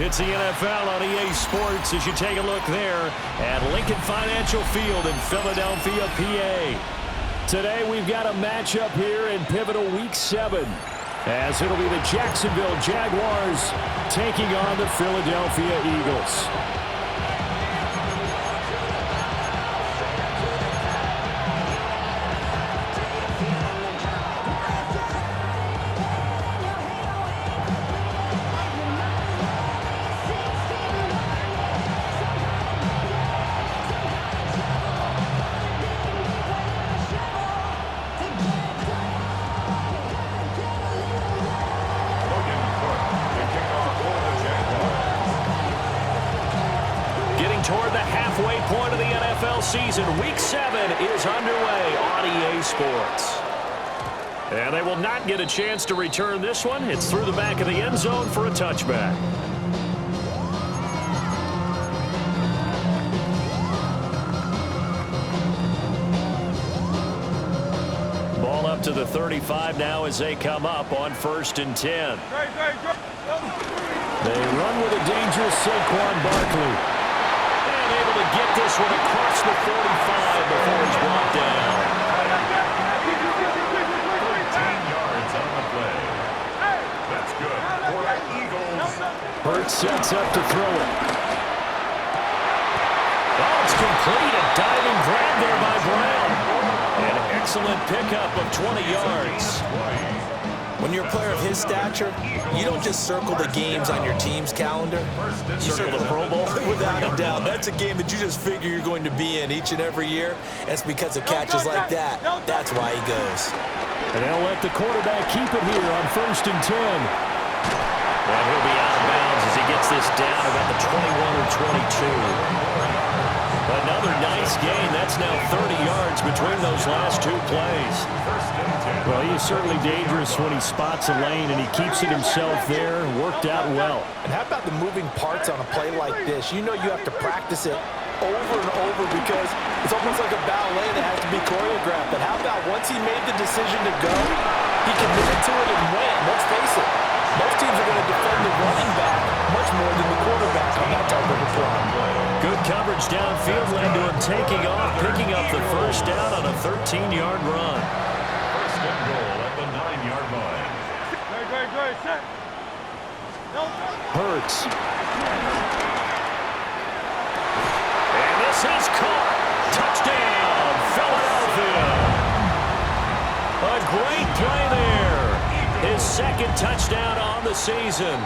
It's the NFL on EA Sports as you take a look there at Lincoln Financial Field in Philadelphia, PA. Today we've got a matchup here in pivotal Week 7 as it'll be the Jacksonville Jaguars taking on the Philadelphia Eagles. Toward the halfway point of the NFL season, Week 7 is underway on EA Sports. And they will not get a chance to return this one. It's through the back of the end zone for a touchback. Ball up to the 35 now as they come up on 1st and 10. They run with a dangerous Saquon Barkley. Able to get this one across the 45 before he's brought down. 13 yards on the play. That's good for the Eagles. Hurts sets up to throw it. Oh, it's complete. A diving grab there by Brown. An excellent pickup of 20 yards. When you're a player of his stature, you don't just circle the games on your team's calendar. You circle the Pro Bowl? Without a doubt. That's a game that you just figure you're going to be in each and every year. And it's because of catches like that. That's why he goes. And they'll let the quarterback keep it here on 1st and 10. And he'll be out of bounds as he gets this down about the 21 or 22. Another nice gain. That's now 30 yards between those last two plays. Well, he's certainly dangerous when he spots a lane, and he keeps it himself there. Worked out well. And how about the moving parts on a play like this? You know you have to practice it over and over because it's almost like a ballet that has to be choreographed. But how about once he made the decision to go, he committed to it and went. Let's face it, most teams are going to defend the running back much more than the quarterback on that type of a play. Good coverage downfield led to him taking off, picking up the first down on a 13-yard run. First and goal at the 9-yard line. Set. Hurts. And this is caught. Touchdown, Philadelphia. A great play there. His second touchdown on the season.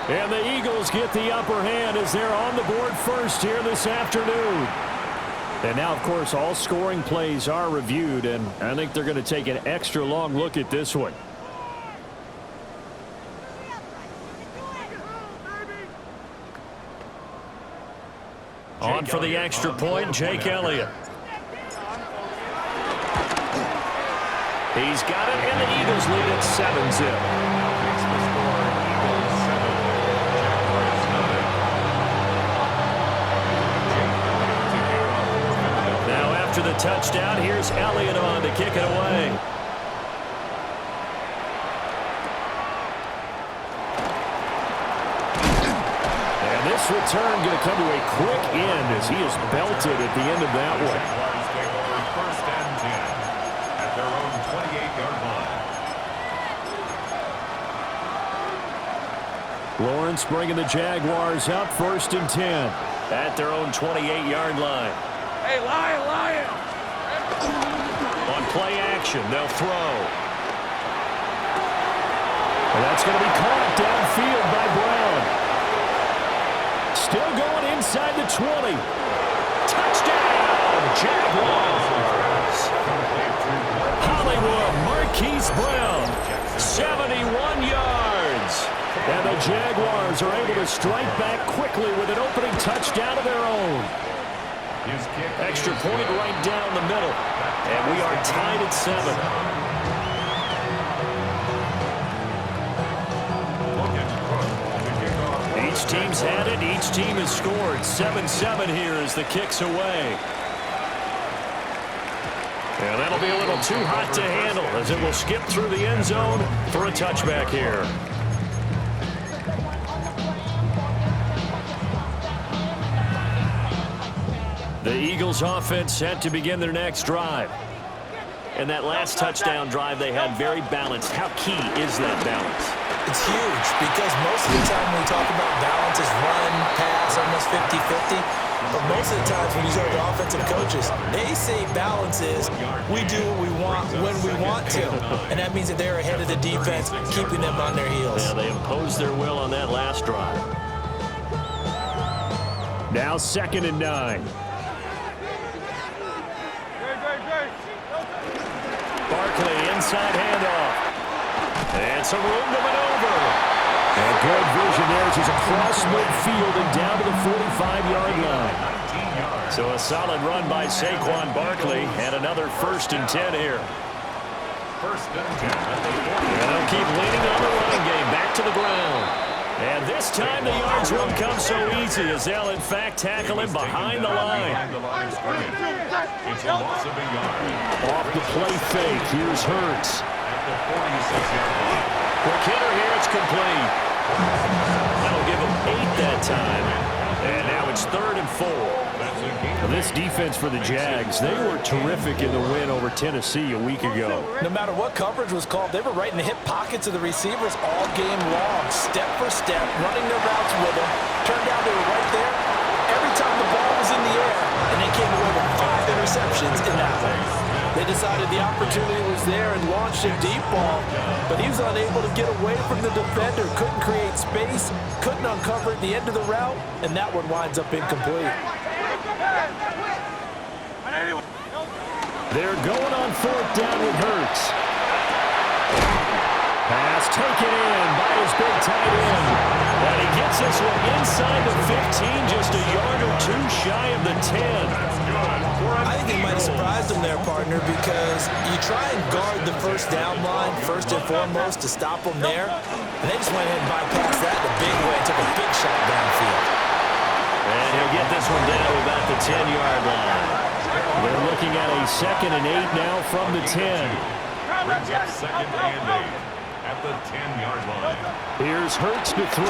And the Eagles get the upper hand as they're on the board first here this afternoon. And now, of course, all scoring plays are reviewed, and I think they're going to take an extra long look at this one. On for the extra point, Jake Elliott. He's got it, and the Eagles lead at 7-zip. After the touchdown, here's Elliott on to kick it away. And this return going to come to a quick end as he is belted at the end of that one. Jaguars take over 1st and 10 at their own 28-yard line. Lawrence bringing the Jaguars up 1st and 10 at their own 28-yard line. Hey, Lion! On play action, they'll throw. And that's going to be caught downfield by Brown. Still going inside the 20. Touchdown, Jaguars. Hollywood Marquise Brown, 71 yards. And the Jaguars are able to strike back quickly with an opening touchdown of their own. Extra point right down the middle. And we are tied at 7. Each team's had it. Each team has scored. 7-7 here as the kick's away. And that'll be a little too hot to handle as it will skip through the end zone for a touchback here. The Eagles offense set to begin their next drive. And that last touchdown drive they had very balanced. How key is that balance? It's huge because most of the time when we talk about balance is run, pass, almost 50-50. But most of the times when you talk to offensive coaches, they say balance is we do what we want when we want to. And that means that they're ahead of the defense, keeping them on their heels. Yeah, they imposed their will on that last drive. Now 2nd and 9. Barkley, inside handoff. And some room to maneuver. And good vision there as he's across midfield and down to the 45-yard line. So a solid run by Saquon Barkley and another 1st and 10 here. 1st and 10 at the 40. And they'll keep leaning on the running game back to the ground. And this time the yards won't come so easy as they'll in fact tackle him behind the line. It's a loss of a yard. Off the play fake, here's Hurts. At the 46-yard line. Quick hitter here, it's complete. That'll give him 8 that time. And now it's 3rd and 4. This defense for the Jags, they were terrific in the win over Tennessee a week ago. No matter what coverage was called, they were right in the hip pockets of the receivers all game long, step for step, running their routes with them. Turned out they were right there every time the ball was in the air, and they came away with 5 interceptions in that one. They decided the opportunity was there and launched a deep ball, but he was unable to get away from the defender, couldn't create space, couldn't uncover at the end of the route, and that one winds up incomplete. They're going on 4th down with Hurts. Pass taken in by his big tight end. And he gets this one inside the 15, just a yard or 2 shy of the 10. I think they might have surprised him there, partner, because you try and guard the 1st down line first and foremost to stop them there, and they just went ahead and bypassed that in a big way and took a big shot downfield. And he'll get this one down to about the 10-yard line. They're looking at a 2nd and 8 now from the 10. Brings up 2nd and 8 at the 10-yard line. Here's Hurts to throw.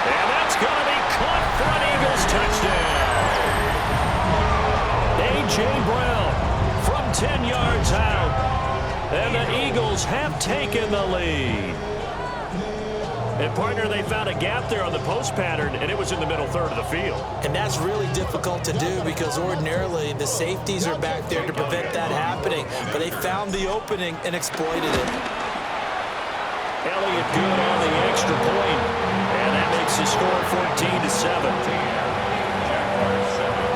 And that's going to be caught for an Eagles touchdown. A.J. Brown from 10 yards out. And the Eagles have taken the lead. And, partner, they found a gap there on the post pattern, and it was in the middle 3rd of the field. And that's really difficult to do because ordinarily the safeties are back there to prevent that happening. But they found the opening and exploited it. Elliott good on the extra point. And that makes the score 14-7. Jaguars 7.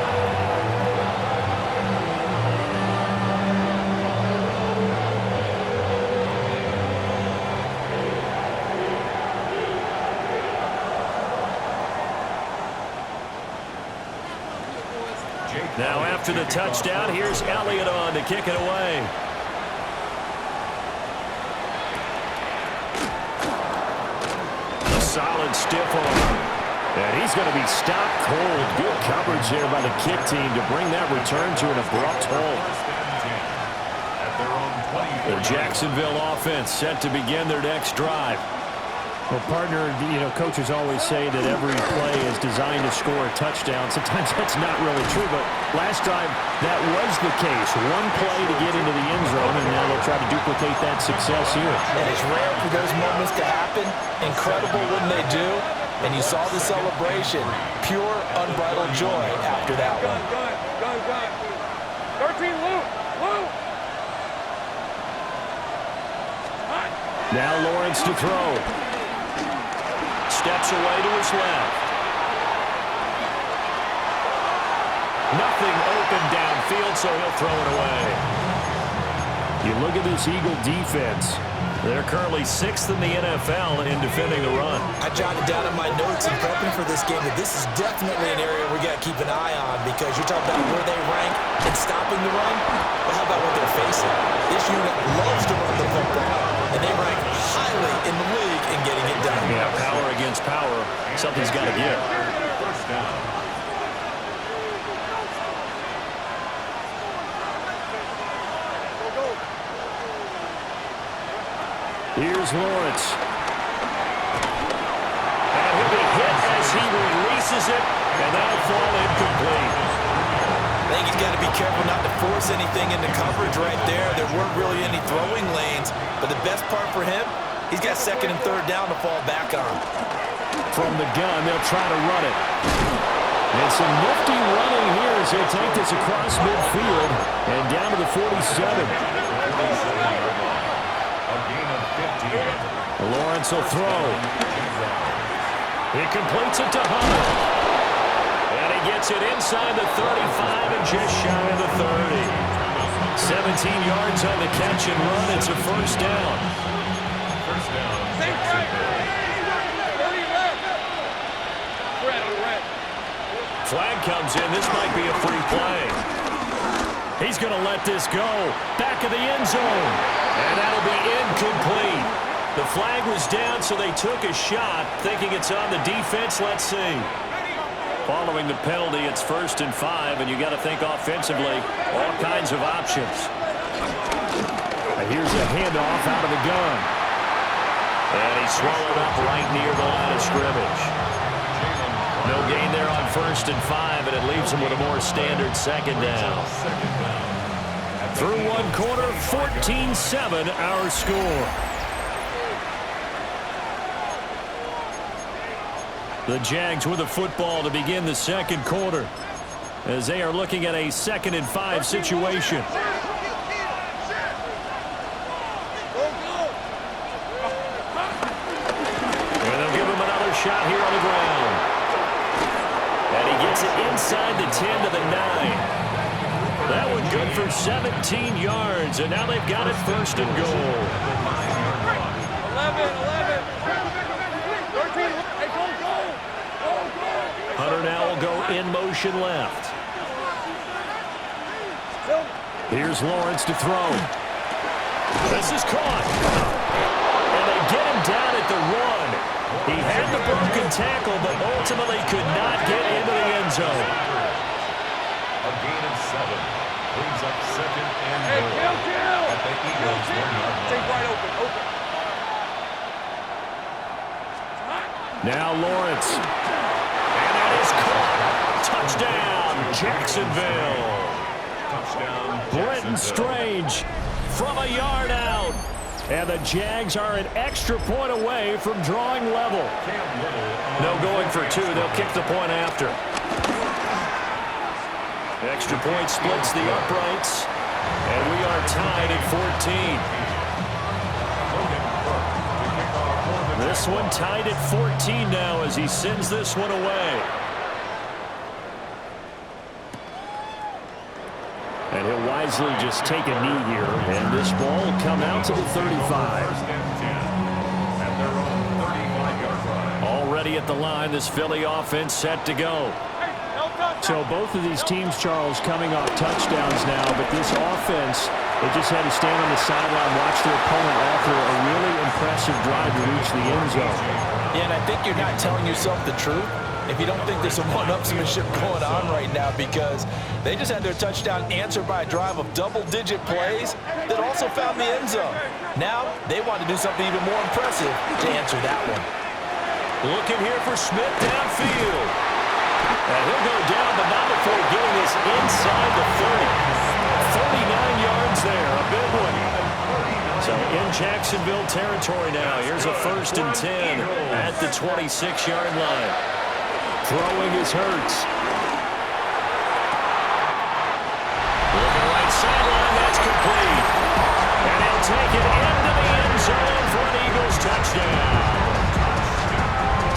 Now after the touchdown, here's Elliott on to kick it away. A solid stiff arm. And he's going to be stopped cold. Good coverage there by the kick team to bring that return to an abrupt halt. The Jacksonville offense set to begin their next drive. Well, partner, coaches always say that every play is designed to score a touchdown. Sometimes that's not really true, but last drive, that was the case. One play to get into the end zone, and now they'll try to duplicate that success here. And it's rare for those moments to happen. Incredible when they do. And you saw the celebration. Pure, unbridled joy after that one. Gun. 13, Lou. Now Lawrence to throw. Steps away to his left. Nothing open downfield, so he'll throw it away. You look at this Eagle defense. They're currently 6th in the NFL in defending the run. I jotted down in my notes in prepping for this game that this is definitely an area we got to keep an eye on because you're talking about where they rank in stopping the run. But how about what they're facing? This unit loves to run the football, and they rank highly in the league in getting it done. Yeah, power against power. Something's got to give. 1st down. Here's Lawrence. And he'll be hit as he releases misses it, and that'll fall incomplete. I think he's got to be careful not to force anything into coverage right there. There weren't really any throwing lanes, but the best part for him, he's got second and third down to fall back on. From the gun, they'll try to run it. And some nifty running here as they take this across midfield and down to the 47. Lawrence will throw. He completes it to Hunter. And he gets it inside the 35 and just shy of the 30. 17 yards on the catch and run. It's a first down. First down. Flag comes in. This might be a free play. He's going to let this go. Back of the end zone. And that'll be incomplete. The flag was down, so they took a shot, thinking it's on the defense. Let's see. Following the penalty, it's 1st and 5, and you got to think offensively, all kinds of options. And here's a handoff out of the gun. And he's swallowed up right near the line of scrimmage. No gain there on 1st and 5, and it leaves him with a more standard second down. Through one quarter, 14-7 our score. The Jags with the football to begin the second quarter as they are looking at a 2nd and 5 situation. And they'll give him another shot here on the ground. And he gets it inside the 10 to the 9. That one good for 17 yards, and now they've got it 1st and goal. 11. Hunter now will go in motion left. Here's Lawrence to throw. This is caught. And they get him down at the 1. He had the broken tackle, but ultimately could not get into the end zone. A gain of 7. Brings up 2nd and goal. At the Eagles' 1-yard line. Take wide open. Now Lawrence. And that is caught. Touchdown, Jacksonville. Touchdown, Brenton Jacksonville. Strange from a yard out. And the Jags are an extra point away from drawing level. No going for 2. They'll kick the point after. Extra point splits the uprights. And we are tied at 14. This one tied at 14 now as he sends this one away. And he'll wisely just take a knee here. And this ball will come out to the 35. 1st and 10. At their own 35-yard line. Already at the line, this Philly offense set to go. So both of these teams, Charles, coming off touchdowns now, but this offense, they just had to stand on the sideline, watch their opponent offer a really impressive drive to reach the end zone. Yeah, and I think you're not telling yourself the truth if you don't think there's some one-upsmanship going on right now, because they just had their touchdown answered by a drive of double-digit plays that also found the end zone. Now they want to do something even more impressive to answer that one. Looking here for Smith downfield. And he'll go down, but not before getting this inside the 30. 39 yards there, a big one. So in Jacksonville territory now. Here's a 1st and 10 at the 26-yard line. Throwing is Hurts. Looking right sideline, that's complete. And he'll take it into the end zone for an Eagles touchdown.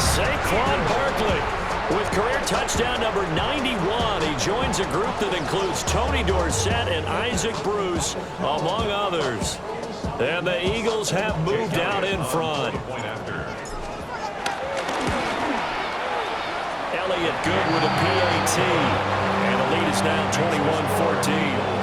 Saquon Barkley with career touchdown number 91. He joins a group that includes Tony Dorsett and Isaac Bruce, among others. And the Eagles have moved out in front. Elliott good with a PAT. And the lead is now 21-14.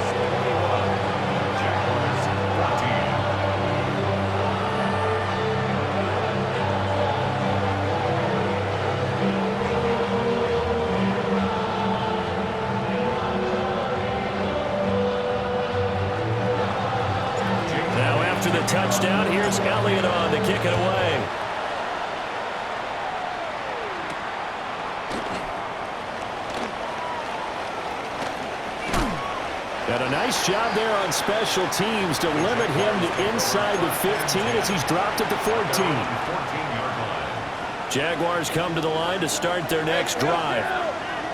The touchdown. Here's Elliott on to kick it away. A nice job there on special teams to limit him to inside the 15 as he's dropped at the 14. 14-yard line. Jaguars come to the line to start their next drive.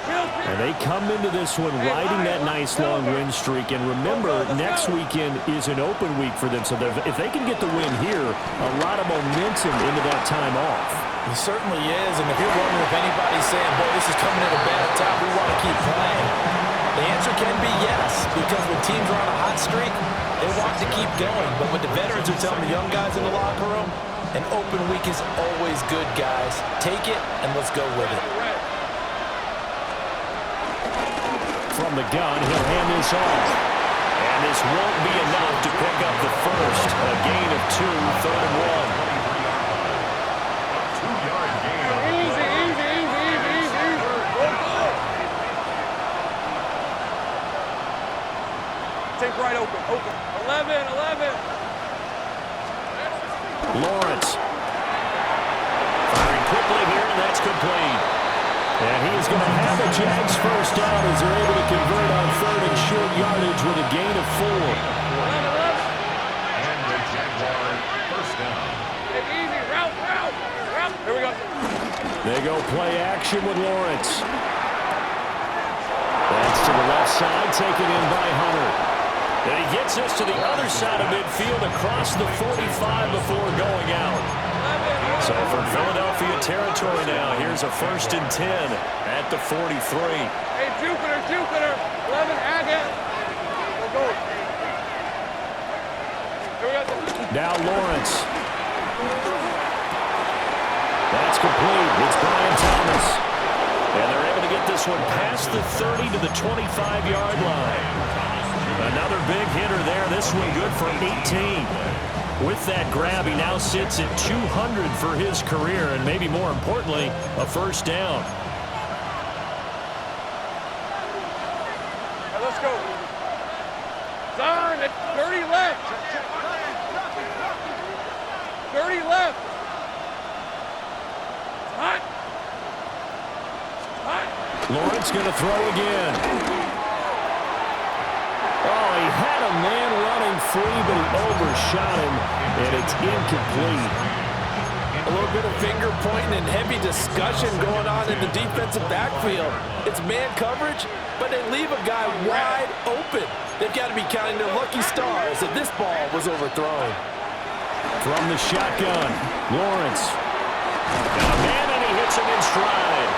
And they come into this one riding that nice long win streak. And remember, next weekend is an open week for them. So if they can get the win here, a lot of momentum into that time off. He certainly is. And if you're wondering if anybody's saying, boy, this is coming at a bad time, we want to keep playing, the answer can be yes. Because when teams are on a hot streak, they want to keep going. But what the veterans are telling the young guys in the locker room, an open week is always good, guys. Take it, and let's go with it. From the gun, he'll hand this off. And this won't be enough to pick up the first. A gain of 2, 3rd and 1. A 2-yard gain on the Easy. Take right open. 11. Lawrence. Firing quickly here, and that's complete. And he's going to have the Jags first down as they're able to convert on 3rd and short yardage with a gain of 4. And the Jaguars first down. Take easy. Route. Here we go. They go play action with Lawrence. That's to the left side, taken in by Hunter. And he gets us to the other side of midfield across the 45 before going out. So from Philadelphia territory now, here's a 1st and 10 at the 43. Hey, Jupiter. 11, Agate. We'll go. Here we go. Now Lawrence. That's complete. It's Brian Thomas. And they're able to get this one past the 30 to the 25-yard line. Another big hitter there. This one good for 18. With that grab, he now sits at 200 for his career, and maybe more importantly, a first down. Right, let's go. Darn it. 30 left. 30 left. Hot. Lawrence going to throw again. Oh, he had a man running free, but he overshot him, and it's incomplete. A little bit of finger pointing and heavy discussion going on in the defensive backfield. It's man coverage, but they leave a guy wide open. They've got to be counting their lucky stars that this ball was overthrown. From the shotgun, Lawrence. Got a man, and he hits him in stride.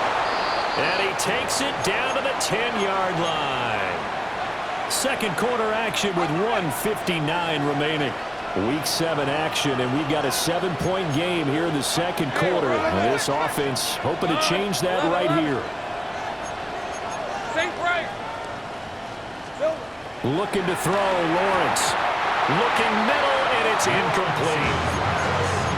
And he takes it down to the 10-yard line. Second quarter action with 1:59 remaining. Week 7 action, and we've got a 7-point game here in the second quarter. And this offense hoping to change that right here. Think right. Looking to throw, Lawrence. Looking middle, and it's incomplete.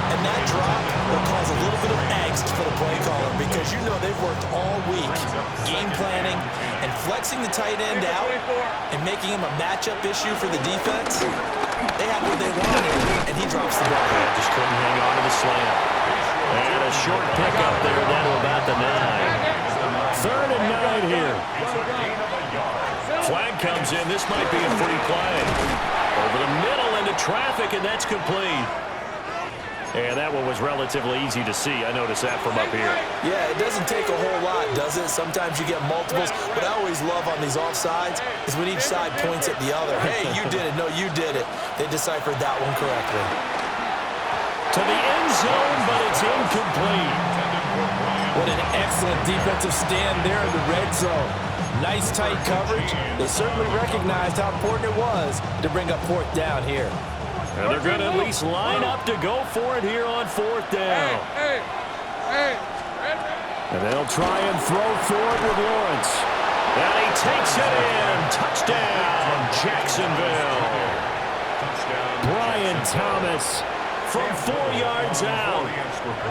And that drop will cause a little bit of angst for the play caller because you know they've worked all week game planning and flexing the tight end out and making him a matchup issue for the defense. They have what they wanted, and he drops the ball. Just couldn't hang on to the slam. And a short pickup there down to about the 9. 3rd and 9 here. Flag comes in. This might be a free play. Over the middle into traffic, and that's complete. And that one was relatively easy to see. I noticed that from up here. Yeah, it doesn't take a whole lot, does it? Sometimes you get multiples. What I always love on these offsides is when each side points at the other. Hey, you did it. No, you did it. They deciphered that one correctly. To the end zone, but it's incomplete. What an excellent defensive stand there in the red zone. Nice tight coverage. They certainly recognized how important it was to bring up 4th down here. And they're going to at least line up to go for it here on 4th down. Hey. And they'll try and throw for it with Lawrence. And he takes it in. Touchdown, Jacksonville. Brian Thomas from 4 yards out.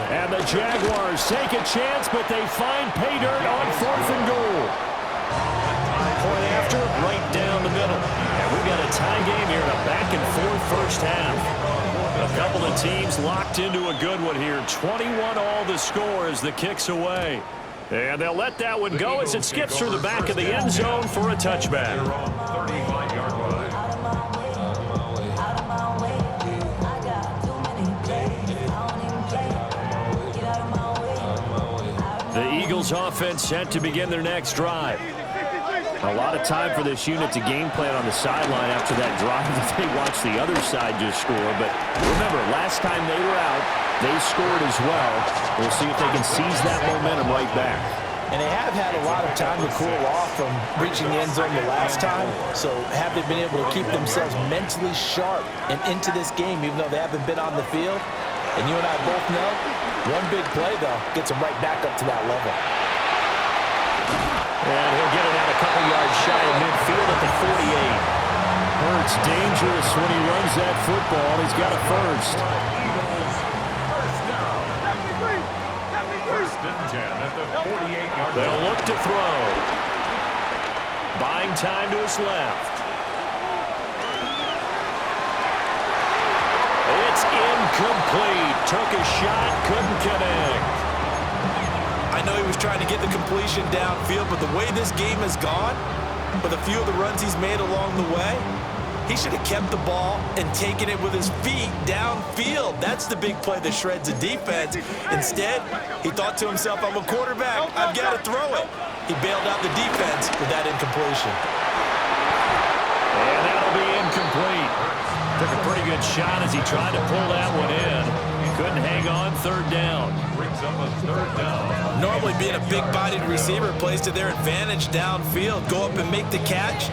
And the Jaguars take a chance, but they find pay dirt on 4th and goal. Point after, right down the middle. And we've got a tie game here in a back-and-forth first half. A couple of teams locked into a good one here. 21 all the score as the kick's away. And they'll let that one go as it skips through the back of the end zone for a touchback. 35-yard line. Eagles offense set to begin their next drive. A lot of time for this unit to game plan on the sideline after that drive that they watched the other side just score. But remember, last time they were out, they scored as well. We'll see if they can seize that momentum right back. And they have had a lot of time to cool off from reaching the end zone the last time. So have they been able to keep themselves mentally sharp and into this game, even though they haven't been on the field? And you and I both know, one big play, though, gets them right back up to that level. And he'll get it out a couple yards shy of midfield at the 48. Hurts dangerous when he runs that football. He's got a first. First and 10 at the 48-yard line. They'll look to throw. Buying time to his left. It's incomplete. Took a shot, couldn't connect. I know he was trying to get the completion downfield, but the way this game has gone, with a few of the runs he's made along the way, he should have kept the ball and taken it with his feet downfield. That's the big play that shreds the defense. Instead, he thought to himself, I'm a quarterback, I've got to throw it. He bailed out the defense with that incompletion. And that'll be incomplete. Took a pretty good shot as he tried to pull that one in. Couldn't hang on, third down. Brings up a third down. Normally being a big-bodied receiver plays to their advantage downfield. Go up and make the catch,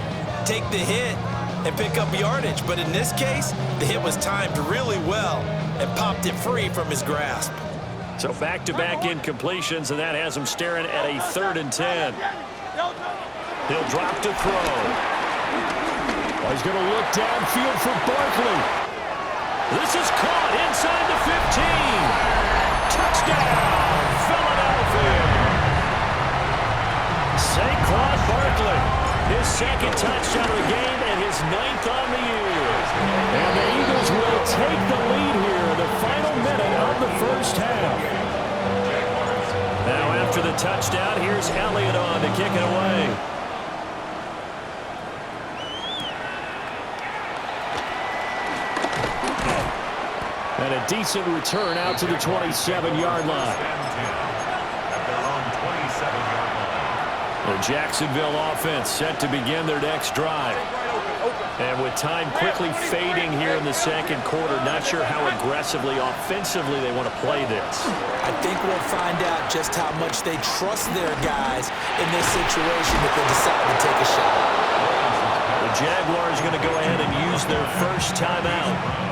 take the hit, and pick up yardage. But in this case, the hit was timed really well and popped it free from his grasp. So back-to-back incompletions, and that has him staring at a 3rd and 10. He'll drop to throw. Oh, he's going to look downfield for Barkley. This is caught inside the 15. Touchdown, Philadelphia. Saquon Barkley, his 2nd touchdown of the game and his 9th on the year. And the Eagles will take the lead here in the final minute of the first half. Now after the touchdown, here's Elliott on to kick it away. And a decent return out to the 27-yard line. The Jacksonville offense set to begin their next drive. And with time quickly fading here in the 2nd quarter, not sure how aggressively, offensively they want to play this. I think we'll find out just how much they trust their guys in this situation if they decide to take a shot. The Jaguars are going to go ahead and use their first timeout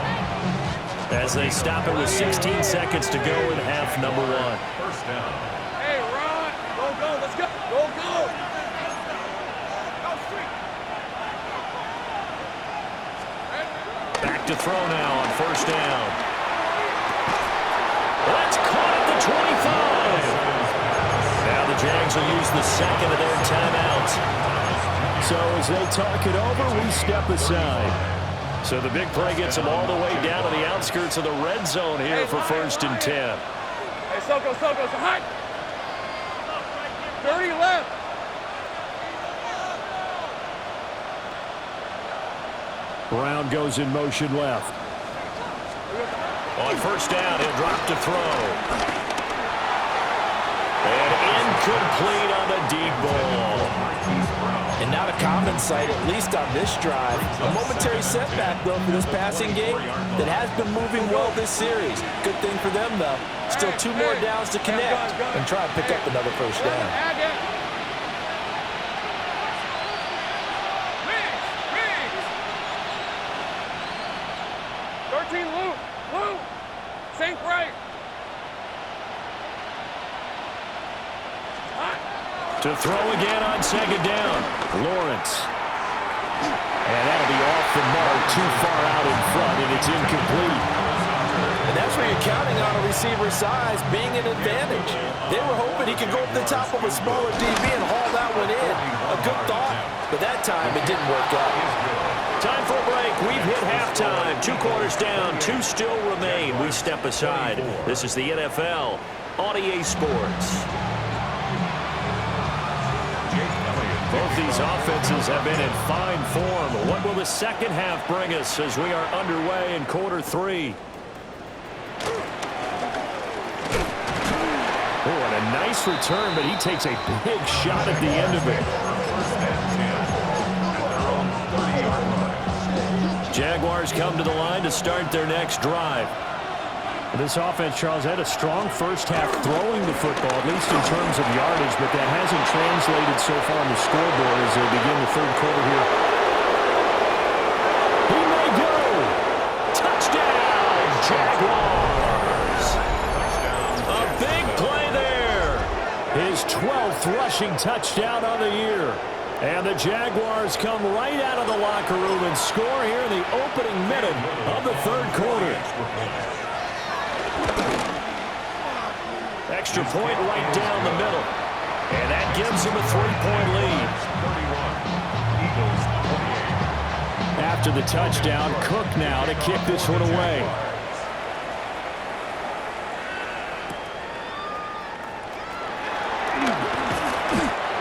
as they stop it with 16 seconds to go in half number 1. First down. Hey, Ron. Go, let's go. Go. Back to throw now on 1st down. That's caught at the 25. Now the Jags will use the 2nd of their timeouts. So as they talk it over, we step aside. So the big play gets them all the way down to the outskirts of the red zone here for 1st and 10. Hey, Soko, so hot. 30 left. Brown goes in motion left. On 1st down, he'll drop to throw. And incomplete on the deep ball. And not a common sight, at least on this drive. A momentary setback, though, for this passing game that has been moving well this series. Good thing for them, though. Still 2 more downs to connect and try and pick up another 1st down. 13 Luke. Sink right. To throw again on 2nd down. Lawrence. And that'll be off the mark, too far out in front, and it's incomplete. And that's where you're counting on a receiver's size being an advantage. They were hoping he could go up the top of a smaller DB and haul that one in. A good thought, but that time it didn't work out. Time for a break. We've hit halftime. 2 quarters down, 2 still remain. We step aside. This is the NFL on EA Sports. Both these offenses have been in fine form. What will the 2nd half bring us as we are underway in quarter 3? Oh, and a nice return, but he takes a big shot at the end of it. Jaguars come to the line to start their next drive. This offense, Charles, had a strong first half throwing the football, at least in terms of yardage, but that hasn't translated so far on the scoreboard as they begin the third quarter here. He may go! Touchdown, Jaguars! A big play there. His 12th rushing touchdown on the year. And the Jaguars come right out of the locker room and score here in the opening minute of the third quarter. Extra point right down the middle. And that gives him a 3-point lead. After the touchdown, Cook now to kick this one away.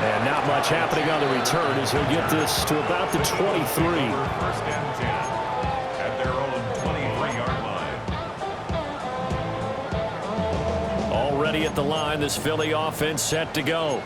And not much happening on the return as he'll get this to about the 23. First and 10 at their own 23-yard line. Already at the line, this Philly offense set to go.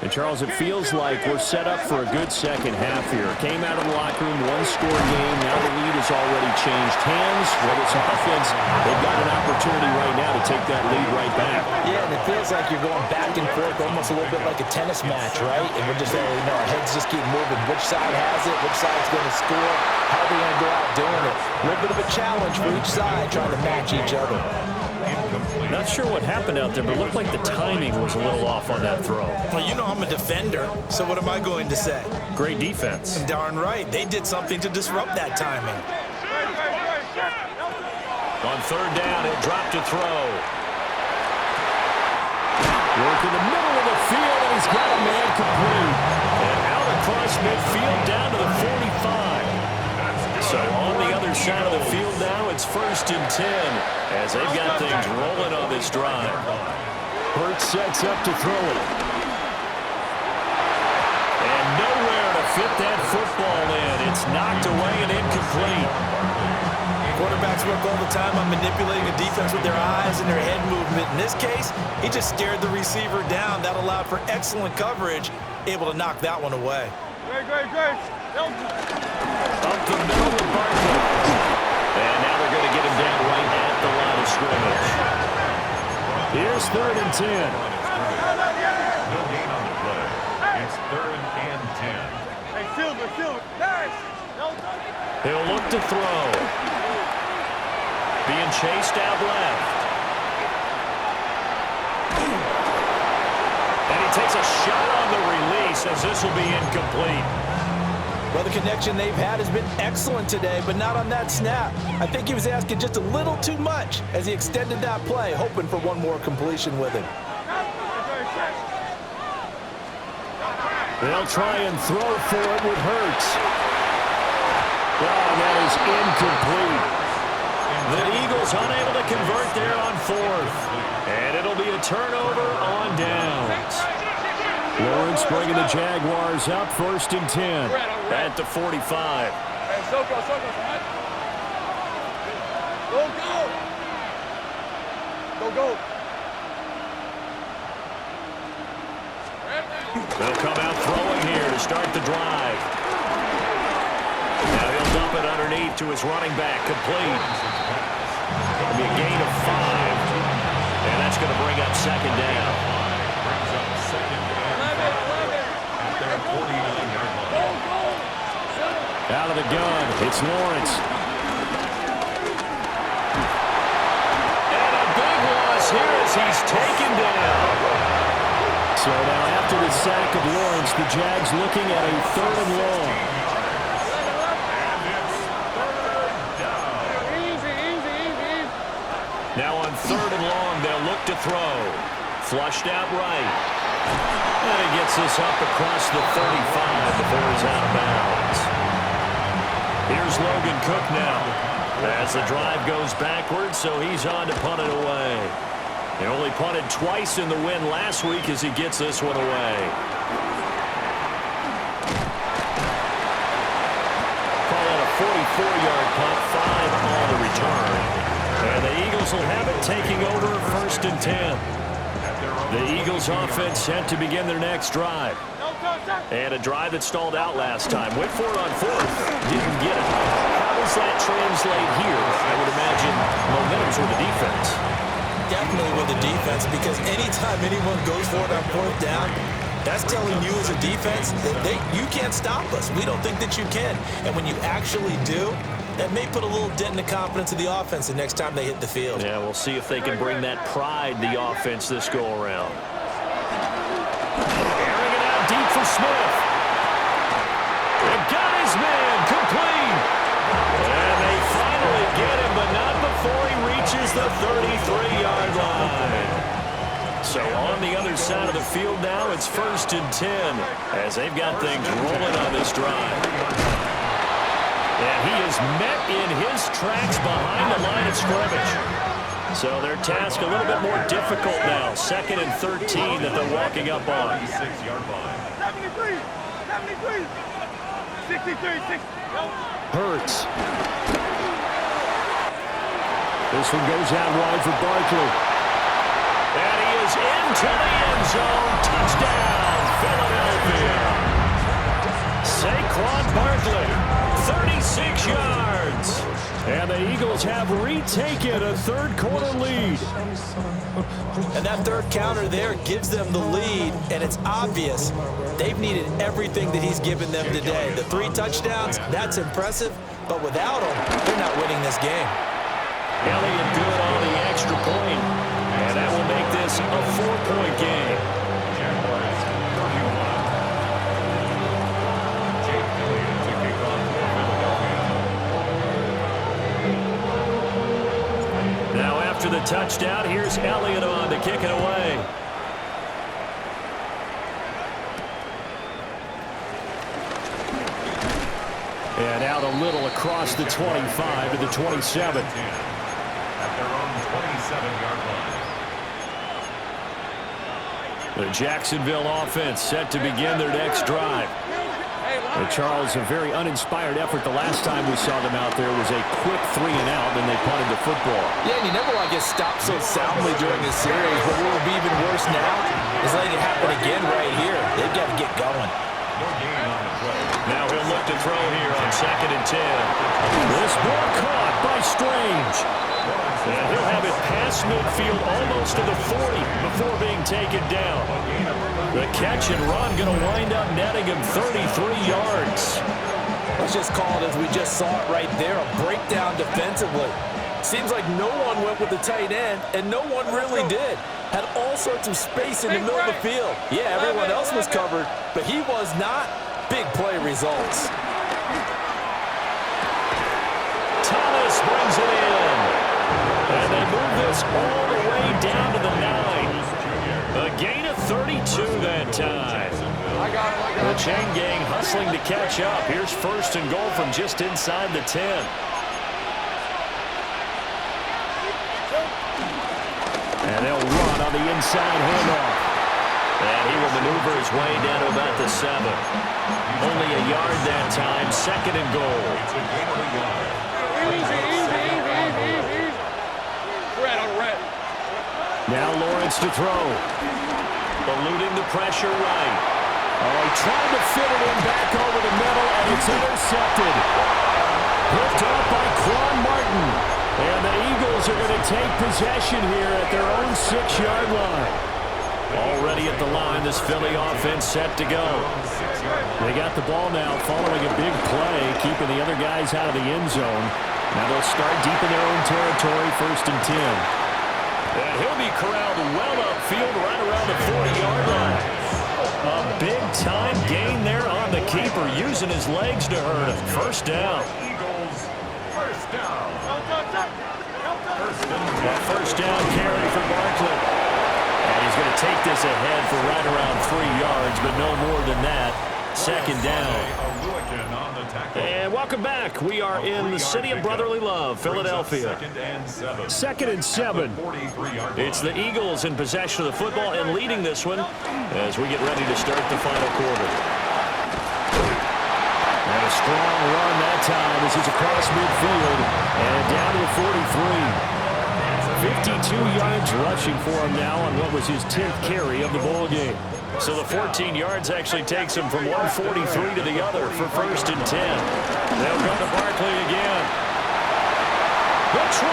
And, Charles, it feels like we're set up for a good second half here. Came out of the locker room, one-score game. Now the lead has already changed hands. Well, it's offense. They've got an opportunity right now to take that lead right back. Yeah, and it feels like you're going back and forth almost a little bit like a tennis match, right? And we're just, our heads just keep moving. Which side has it? Which side's going to score? How are they going to go out doing it? A little bit of a challenge for each side trying to match each other. Not sure what happened out there, but it looked like the timing was a little off on that throw. Well, you know I'm a defender, so what am I going to say? Great defense. Darn right. They did something to disrupt that timing. On third down, he'll drop to throw. Work in the middle of the field, and he's got a man complete. And out across midfield down to the 45. So on the other side of the field now, it's 1st and 10 as they've got things rolling on this drive. Hurts sets up to throw it. And nowhere to fit that football in. It's knocked away and incomplete. Quarterbacks work all the time on manipulating a defense with their eyes and their head movement. In this case, he just stared the receiver down. That allowed for excellent coverage, able to knock that one away. Great. Up the middle of Barkley. And now they're going to get him down right at the line of scrimmage. Here's 3rd and 10. No gain on the play. It's 3rd and 10. Hey, Silver. Nice. He'll look to throw. Being chased out left. And he takes a shot on the release as this will be incomplete. Well, the connection they've had has been excellent today, but not on that snap. I think he was asking just a little too much as he extended that play, hoping for one more completion with him. They'll try and throw for it with Hurts. Oh, that is incomplete. The Eagles unable to convert there on 4th. And it'll be a turnover on downs. Lawrence bringing the Jaguars up, 1st and 10. At the 45. Hey, Soko. Go. They'll come out throwing here to start the drive. Now he'll dump it underneath to his running back, complete. It'll be a gain of 5. And that's going to bring up 2nd down. Brings up 2nd down. At their 49-yard line. Out of the gun, it's Lawrence. And a big loss here as he's taken down. So now after the sack of Lawrence, the Jags looking at a 3rd and long. Easy. Now on 3rd and long, they'll look to throw. Flushed out right. And he gets this up across the 35 before he's out of bounds. Here's Logan Cook now. As the drive goes backwards, so he's on to punt it away. He only punted twice in the win last week as he gets this one away. Call it a 44-yard punt, 5 on the return. And the Eagles will have it taking over 1st and 10. The Eagles offense set to begin their next drive. And a drive that stalled out last time. Went for it on fourth. Didn't get it. How does that translate here? I would imagine momentum's with the defense. Definitely with the defense, because anytime anyone goes for it on fourth down, that's telling you as a defense that you can't stop us. We don't think that you can. And when you actually do, that may put a little dent in the confidence of the offense the next time they hit the field. Yeah, we'll see if they can bring that pride, the offense, this go-around. Airing it out deep for Smith. And got his man complete. And they finally get him, but not before he reaches the 33-yard line. So on the other side of the field now, it's 1st and 10 as they've got things rolling on this drive. And he is met in his tracks behind the line of scrimmage. So their task a little bit more difficult now. 2nd and 13 that they're walking up on. 6-yard line. 73, 63, 60. Hurts. This one goes out wide for Barkley. And he is into the end zone. Touchdown, Philadelphia. Saquon Barkley. 36 yards. And the Eagles have retaken a third-quarter lead. And that third counter there gives them the lead, and it's obvious they've needed everything that he's given them today. The 3 touchdowns, that's impressive, but without him, they're not winning this game. Elliott good on the extra point, and that will make this a 4-point game. Jaguars 31. Jake Elliott to kick off for Philadelphia. Now after the touchdown, here's Elliott on to kick it away. And out a little across the 25 to the 27. At their own 27-yard line. The Jacksonville offense set to begin their next drive. Charles, a very uninspired effort. The last time we saw them out there was a quick 3-and-out, then they punted the football. Yeah, and you never want to get stopped so soundly during this series, but what will be even worse now is letting it happen again right here. They've got to get going. No gain on the play. Now he'll look to throw here on 2nd and 10. This ball caught by Strange. And he'll have it past midfield almost to the 40 before being taken down. The catch and run going to wind up netting him 33 yards. Let's just call it as we just saw it right there, a breakdown defensively. Seems like no one went with the tight end, and no one really did. Had all sorts of space in the middle of the field. Yeah, everyone else was covered, but he was not. Big play results. Thomas brings it in. And they move this all the way down to the 9. A gain of 32 that time. The chain gang hustling to catch up. Here's 1st and goal from just inside the 10. And they'll run on the inside handoff. And he will maneuver his way down to about the 7. Only a yard that time. 2nd and goal. It's a gain of a yard. Easy. Red on red. Now Lawrence to throw. Eluding the pressure right. Oh, he tried to fit it in back over the middle, and it's intercepted. Picked up by Quan Martin. And the Eagles are going to take possession here at their own 6-yard line. Already at the line, this Philly offense set to go. They got the ball now following a big play, keeping the other guys out of the end zone. Now they'll start deep in their own territory, 1st and 10. And he'll be corralled well upfield right around the 40-yard line. A big-time gain there on the keeper, using his legs to hurt him. 1st down. Eagles, 1st down. A 1st down carry for Barkley. And he's going to take this ahead for right around 3 yards, but no more than that. 2nd down. And welcome back. We are in the city of brotherly love, Philadelphia. 2nd and 7. It's the Eagles in possession of the football and leading this one as we get ready to start the final quarter. And a strong run that time as he's across midfield and down to the 43. 52 yards rushing for him now on what was his 10th carry of the ball game. So the 14 yards actually takes him from 143 to the other for 1st and 10. They'll go to Barkley again. The 20.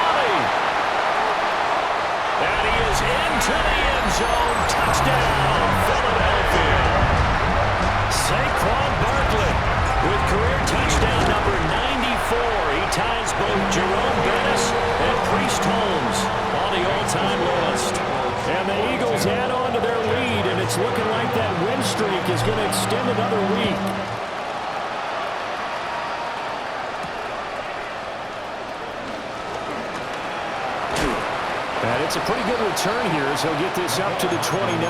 And he is into the end zone. Touchdown, Philadelphia. Saquon Barkley with career touchdown number 94. He ties both Jerome Bettis and Priest Holmes on the all-time list. And the Eagles add on to their lead, and it's looking like that win streak is going to extend another week. And it's a pretty good return here as he'll get this up to the 29. The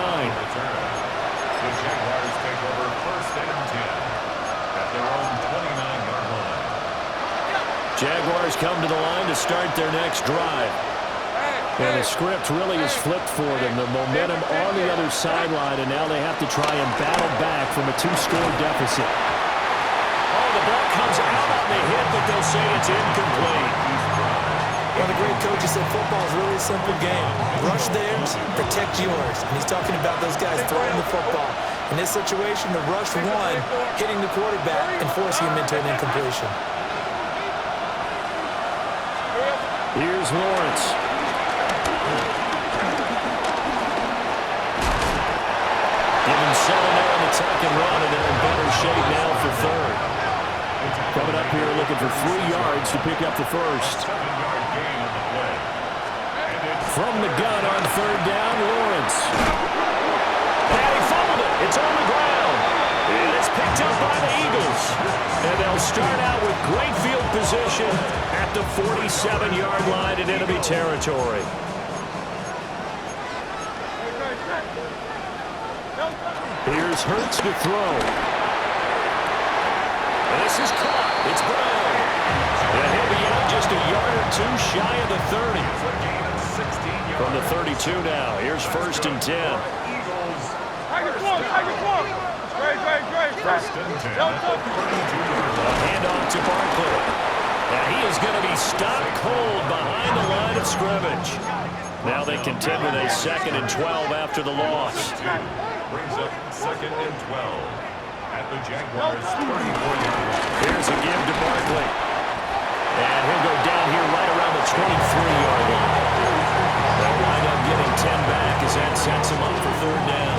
Jaguars take over 1st and 10 at their own 29-yard line. Jaguars come to the line to start their next drive. And the script really is flipped for them. The momentum on the other sideline, and now they have to try and battle back from a 2-score deficit. Oh, the ball comes out on the hit, but they'll say it's incomplete. One of the great coaches said football is really a simple game. Rush theirs, protect yours. And he's talking about those guys throwing the football. In this situation, the rush one, hitting the quarterback and forcing him into an incompletion. Here's Lawrence. Given 7 there on the tuck and run, and they're in better shape now for 3rd. Coming up here looking for 3 yards to pick up the first. 7-yard gain on the play. From the gun on 3rd down, Lawrence. And he fumbled it. It's on the ground. And it's picked up by the Eagles. And they'll start out with great field position at the 47-yard line in enemy territory. Here's Hurts to throw. And this is caught. It's Brown. And he'll be out just a yard or 2 shy of the 30. From the 32 now. Here's 1st and 10. First and 10 at the 32-yard A line. handoff to Barkley. And he is going to be stopped cold behind the line of scrimmage. Now they contend with a 2nd and 12 after the loss. Brings up 2nd and 12 at the Jaguars' 34-yard line. Here's a give to Barkley. And he'll go down here right around the 23-yard line. They'll wind up getting 10 back as that sets him up for 3rd down.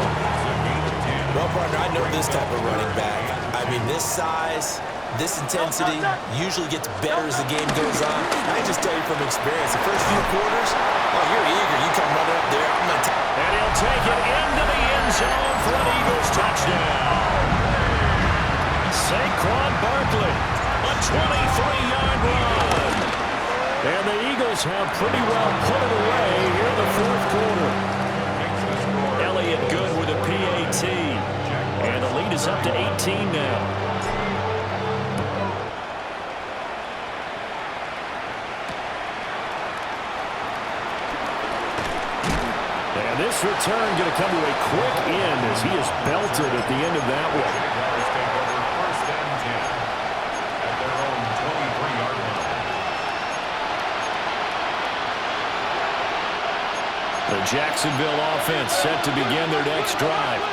Well, partner, I know this type of running back. I mean, this size, this intensity usually gets better as the game goes on. I just tell you from experience, the first few quarters, oh, you're eager. You come running up there. I'm going to And he'll take it into the end zone for an Eagles touchdown. Saquon Barkley, a 23-yard run. And the Eagles have pretty well put it away here in the 4th quarter. Elliott good with a PAT. And the lead is up to 18 now. And this return going to come to a quick end as he is belted at the end of that one. Jaguars take over 1st and 10 at their own 23-yard line. The Jacksonville offense set to begin their next drive.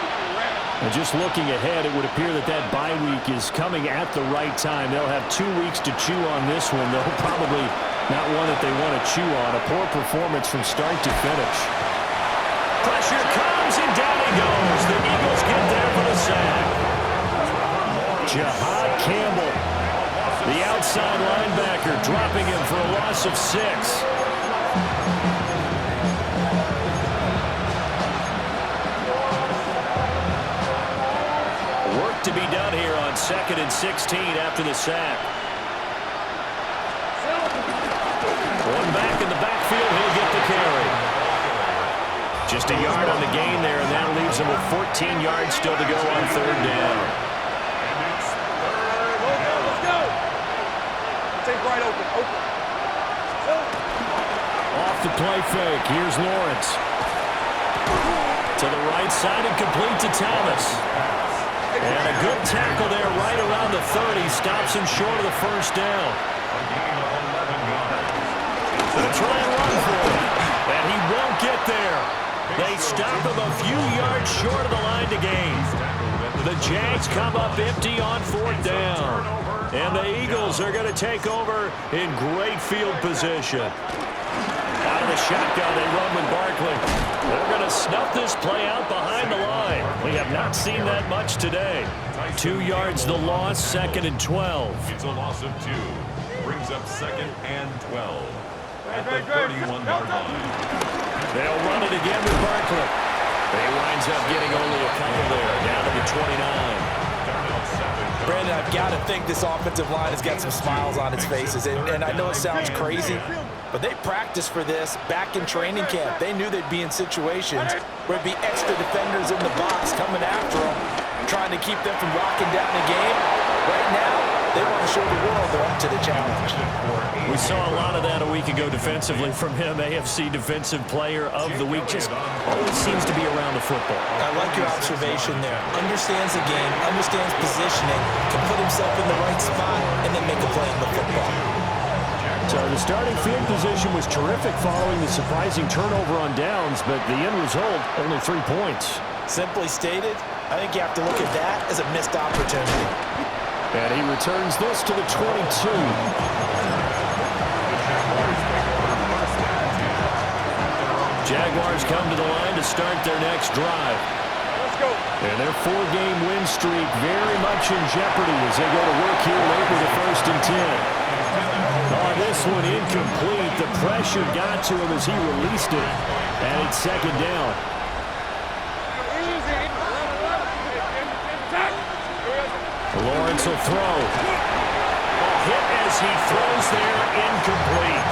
And just looking ahead, it would appear that that bye week is coming at the right time. They'll have 2 weeks to chew on this one, though probably not one that they want to chew on. A poor performance from start to finish. Pressure comes, and down he goes. The Eagles get there for the sack. Jahad Campbell, the outside linebacker, dropping him for a loss of 6. Work to be done here on 2nd and 16 after the sack. One back in the backfield, he'll get the carry. Just a yard on the gain there, and that leaves him with 14 yards still to go on 3rd down. Let's go. Take right open. off the play fake. Here's Lawrence. To the right side and complete to Thomas. And a good tackle there right around the 30. Stops him short of the first down. A gain of 11 yards. Gonna try and run for it. They stop him a few yards short of the line to gain. The Jags come up empty on 4th down. And the Eagles are going to take over in great field position. Out of the shotgun, they run with Barkley. They're going to snuff this play out behind the line. We have not seen that much today. 2 yards the loss, 2nd and 12. It's a loss of 2. Brings up 2nd and 12. At the 31-yard line. They'll run it again with Barkley. He winds up getting only a couple there, down to the 29. Brandon, I've got to think this offensive line has got some smiles on its faces. And I know it sounds crazy, but they practiced for this back in training camp. They knew they'd be in situations where it'd be extra defenders in the box coming after them, trying to keep them from locking down the game. Right now, they want to show the world they're up to the challenge. We saw a lot of that a week ago defensively from him. AFC Defensive Player of the Week. Just always seems to be around the football. I like your observation there. Understands the game, understands positioning, can put himself in the right spot, and then make a play in the football. So the starting field position was terrific following the surprising turnover on downs, but the end result, only 3 points. Simply stated, I think you have to look at that as a missed opportunity. And he returns this to the 22. Jaguars come to the line to start their next drive. Let's go. And their 4-game win streak very much in jeopardy as they go to work here late with the 1st and 10. Oh, this one incomplete. The pressure got to him as he released it. And it's 2nd down. Easy. Lawrence will throw. A hit as he throws there, incomplete.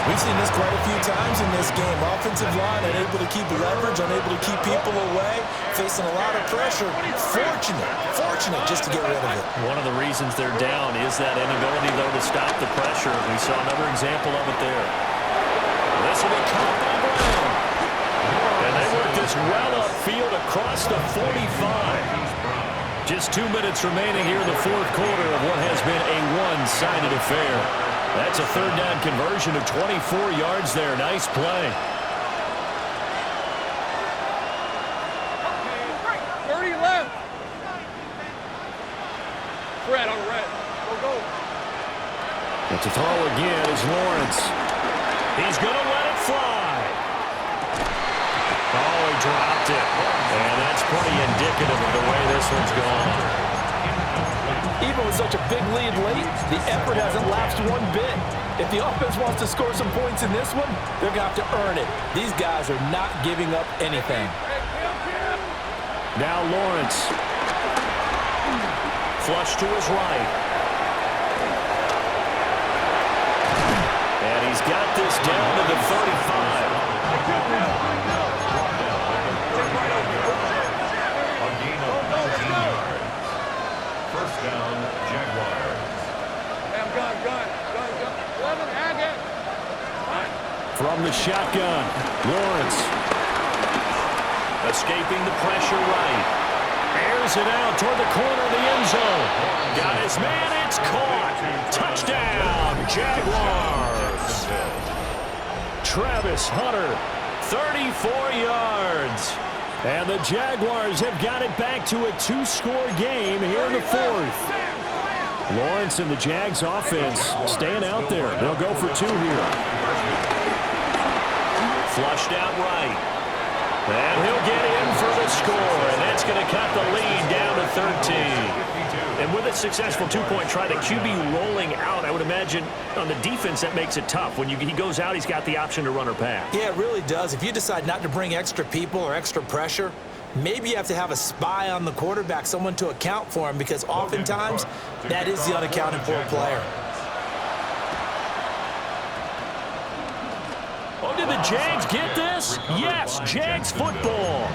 We've seen this quite a few times in this game. Offensive line unable to keep leverage, unable to keep people away, facing a lot of pressure. Fortunate just to get rid of it. One of the reasons they're down is that inability, though, to stop the pressure. We saw another example of it there. This will be caught by Brown. And they work this well upfield across the 45. Just 2 minutes remaining here in the 4th quarter of what has been a one-sided affair. That's a 3rd down conversion of 24 yards there. Nice play. 30 left. Fred on red. Go. But to throw again is Lawrence. He's going to let it fly. Oh, he dropped it. And that's pretty indicative of the way this one's gone. Even with such a big lead late, the effort hasn't lapsed one bit. If the offense wants to score some points in this one, they're going to have to earn it. These guys are not giving up anything. Now Lawrence. Flush to his right. And he's got this down to the 35. First down, Jaguars. Gun. 11, Agate. From the shotgun, Lawrence. Escaping the pressure right. Airs it out toward the corner of the end zone. Got his man, it's caught. Touchdown, Jaguars. Travis Hunter, 34 yards. And the Jaguars have got it back to a 2-score game here in the 4th. Lawrence and the Jags offense staying out there. They'll go for 2 here. Flushed out right. And he'll get in for the score. And that's going to cut the lead down to 13. And with a successful 2-point try, the QB rolling out, I would imagine on the defense that makes it tough. When he goes out, he's got the option to run or pass. Yeah, it really does. If you decide not to bring extra people or extra pressure, maybe you have to have a spy on the quarterback, someone to account for him, because oftentimes that is the unaccounted for player. Oh, did the Jags get this? Yes, Jags football.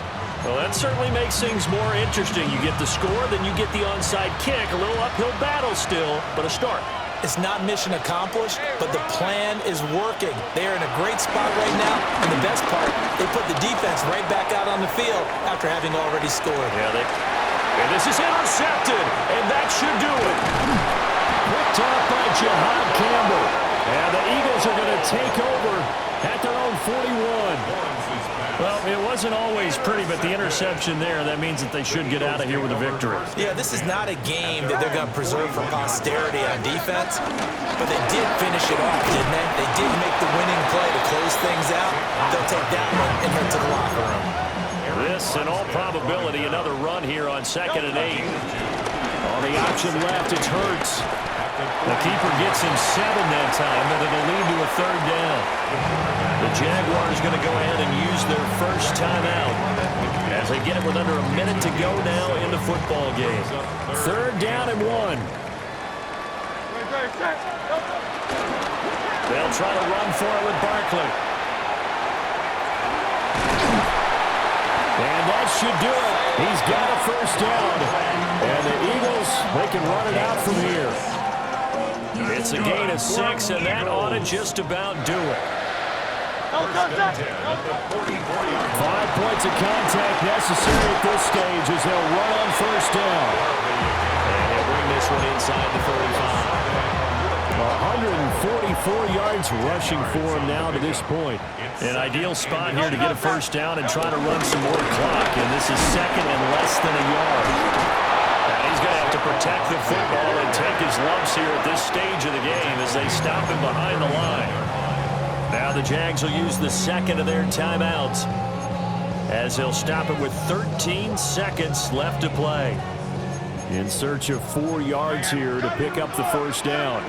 Well, that certainly makes things more interesting. You get the score, then you get the onside kick. A little uphill battle still, but a start. It's not mission accomplished, but the plan is working. They are in a great spot right now, and the best part, they put the defense right back out on the field after having already scored. Yeah, and this is intercepted, and that should do it. Picked up by Jahad Campbell. And the Eagles are going to take over at their own 41. Well, it wasn't always pretty, but the interception there, that means that they should get out of here with a victory. Yeah, this is not a game that they're going to preserve for posterity on defense, but they did finish it off, didn't they? They did make the winning play to close things out. They'll take that one and head to the locker room. This, in all probability, another run here on 2nd and 8. On the option left, it's Hurts. The keeper gets him 7 that time, and it'll lead to a 3rd down. The Jaguars going to go ahead and use their first timeout as they get it with under a minute to go now in the football game. 3rd down and 1. They'll try to run for it with Barkley. And that should do it. He's got a 1st down. And the Eagles, they can run it out from here. It's a gain of 6, and that ought to just about do it. 5 points of contact necessary at this stage as they'll run on 1st down. And he'll bring this one inside the 35. 144 yards rushing for him now to this point. An ideal spot here to get a 1st down and try to run some more clock. And this is 2nd and less than a yard. Now he's going to have to protect the football and take his lumps here at this stage of the game as they stop him behind the line. Now the Jags will use the 2nd of their timeouts as they'll stop it with 13 seconds left to play. In search of 4 yards here to pick up the 1st down.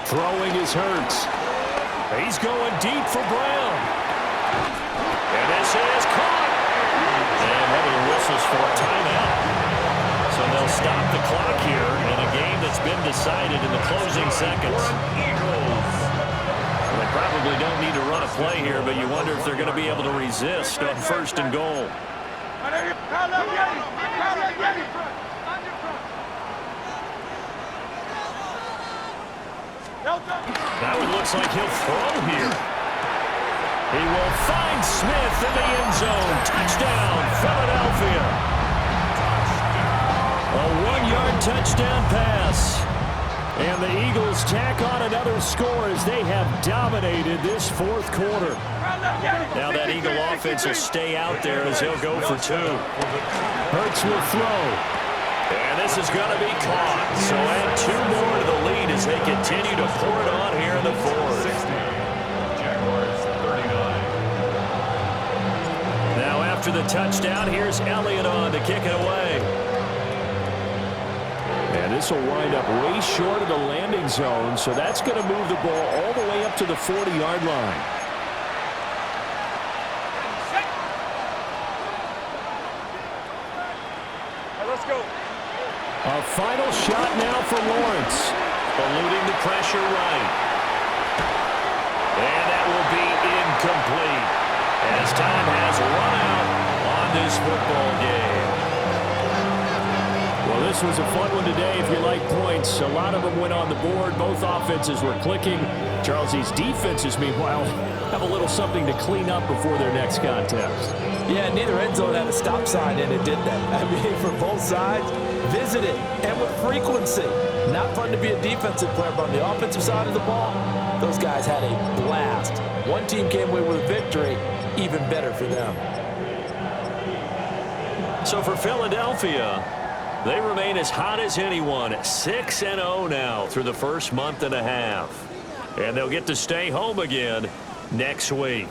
Throwing is Hurts. He's going deep for Brown. And this is caught. And one of the whistles for a timeout. So they'll stop the clock here in a game that's been decided in the closing seconds. They probably don't need to run a play here, but you wonder if they're going to be able to resist on 1st and goal. Now it looks like he'll throw here. He will find Smith in the end zone. Touchdown, Philadelphia. A 1-yard touchdown pass. And the Eagles tack on another score as they have dominated this 4th quarter. Now that Eagle offense will stay out there as they'll go for 2. Hurts will throw. And this is going to be caught. So add 2 more to the lead as they continue to pour it on here in the 4th. Jaguars 39. Now after the touchdown, here's Elliott on to kick it away. And this will wind up way short of the landing zone, so that's going to move the ball all the way up to the 40-yard line. Let's go. A final shot now for Lawrence. Eluding the pressure right. And that will be incomplete as time has run out on this football game. Well, this was a fun one today if you like points. A lot of them went on the board. Both offenses were clicking. Charles, these defenses, meanwhile, have a little something to clean up before their next contest. Yeah, neither end zone had a stop sign in it, did they? I mean, for both sides, visited and with frequency. Not fun to be a defensive player, but on the offensive side of the ball, those guys had a blast. One team came away with a victory, even better for them. So for Philadelphia, they remain as hot as anyone, 6-0 now through the first month and a half. And they'll get to stay home again next week.